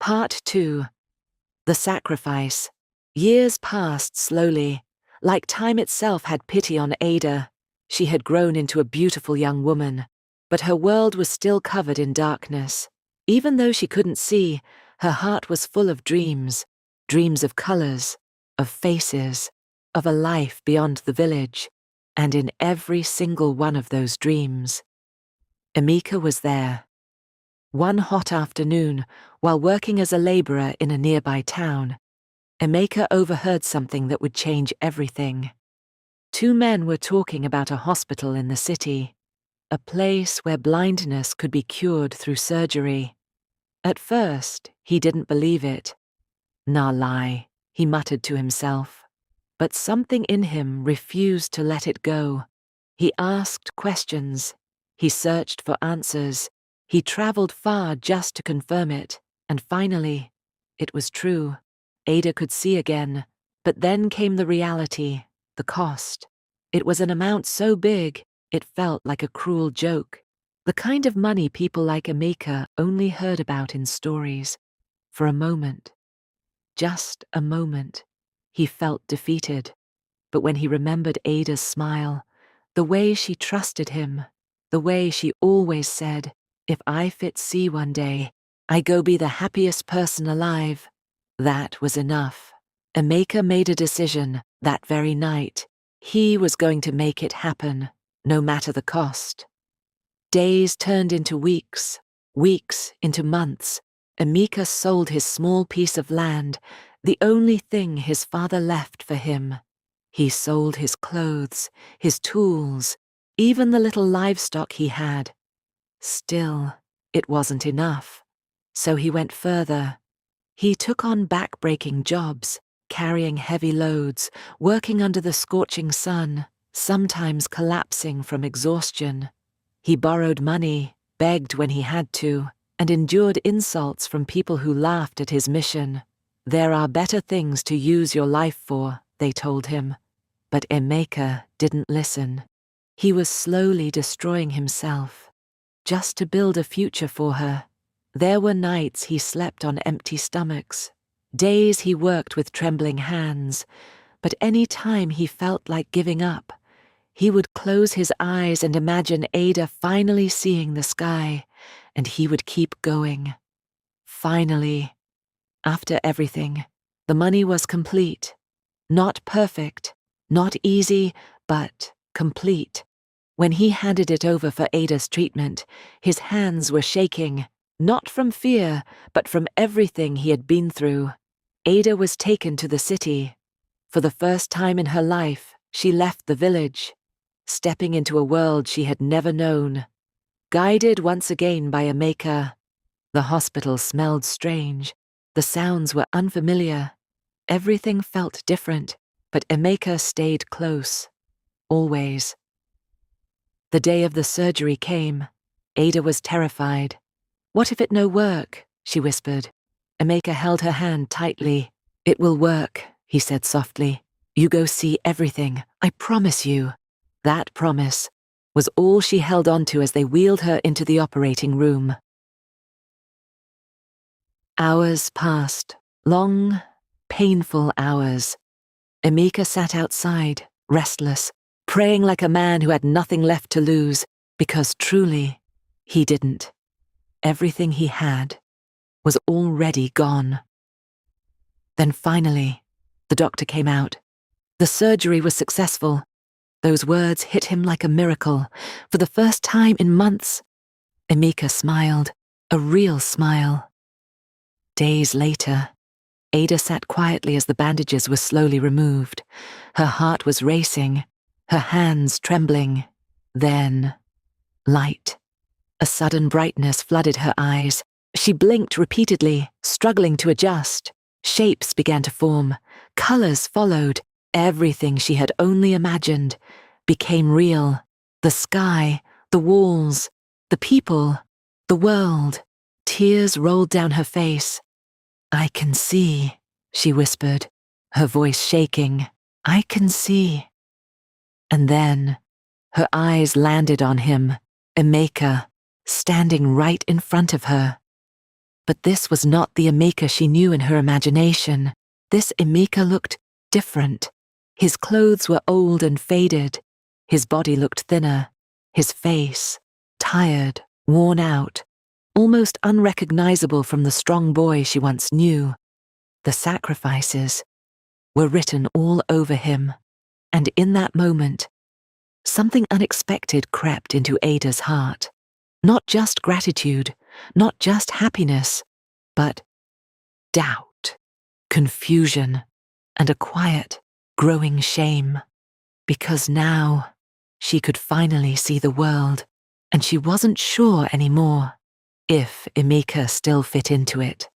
Part 2. The Sacrifice. Years passed slowly, like time itself had pity on Ada. She had grown into a beautiful young woman, but her world was still covered in darkness. Even though she couldn't see, her heart was full of dreams. Dreams of colors, of faces, of a life beyond the village. And in every single one of those dreams, Emeka was there. One hot afternoon, while working as a laborer in a nearby town, Emeka overheard something that would change everything. Two men were talking about a hospital in the city, a place where blindness could be cured through surgery. At first, he didn't believe it. "Nah lie," he muttered to himself. But something in him refused to let it go. He asked questions. He searched for answers. He traveled far just to confirm it, and finally, it was true. Ada could see again, but then came the reality, the cost. It was an amount so big, it felt like a cruel joke. The kind of money people like Emeka only heard about in stories. For a moment, just a moment, he felt defeated. But when he remembered Ada's smile, the way she trusted him, the way she always said, "If I fit see one day, I go be the happiest person alive," that was enough. Emeka made a decision that very night. He was going to make it happen, no matter the cost. Days turned into weeks, weeks into months. Emeka sold his small piece of land, the only thing his father left for him. He sold his clothes, his tools, even the little livestock he had. Still, it wasn't enough. So he went further. He took on back-breaking jobs, carrying heavy loads, working under the scorching sun, sometimes collapsing from exhaustion. He borrowed money, begged when he had to, and endured insults from people who laughed at his mission. "There are better things to use your life for," they told him. But Emeka didn't listen. He was slowly destroying himself, just to build a future for her. There were nights he slept on empty stomachs, days he worked with trembling hands, but any time he felt like giving up, he would close his eyes and imagine Ada finally seeing the sky, and he would keep going. Finally, after everything, the money was complete. Not perfect, not easy, but complete. When he handed it over for Ada's treatment, his hands were shaking, not from fear, but from everything he had been through. Ada was taken to the city. For the first time in her life, she left the village, stepping into a world she had never known. Guided once again by Emeka, the hospital smelled strange. The sounds were unfamiliar. Everything felt different, but Emeka stayed close. Always. The day of the surgery came. Ada was terrified. "What if it no work?" she whispered. Emeka held her hand tightly. "It will work," he said softly. "You go see everything, I promise you." That promise was all she held on to as they wheeled her into the operating room. Hours passed, long, painful hours. Emeka sat outside, restless, praying like a man who had nothing left to lose, because truly, he didn't. Everything he had was already gone. Then finally, the doctor came out. The surgery was successful. Those words hit him like a miracle. For the first time in months, Emeka smiled, a real smile. Days later, Ada sat quietly as the bandages were slowly removed. Her heart was racing, her hands trembling. Then, light. A sudden brightness flooded her eyes. She blinked repeatedly, struggling to adjust. Shapes began to form. Colors followed. Everything she had only imagined became real. The sky, the walls, the people, the world. Tears rolled down her face. "I can see," she whispered, her voice shaking. "I can see." And then, her eyes landed on him, Emeka, standing right in front of her. But this was not the Emeka she knew in her imagination. This Emeka looked different. His clothes were old and faded. His body looked thinner. His face, tired, worn out, almost unrecognizable from the strong boy she once knew. The sacrifices were written all over him, and in that moment, something unexpected crept into Ada's heart. Not just gratitude, not just happiness, but doubt, confusion, and a quiet, growing shame. Because now she could finally see the world, and she wasn't sure anymore if Emeka still fit into it.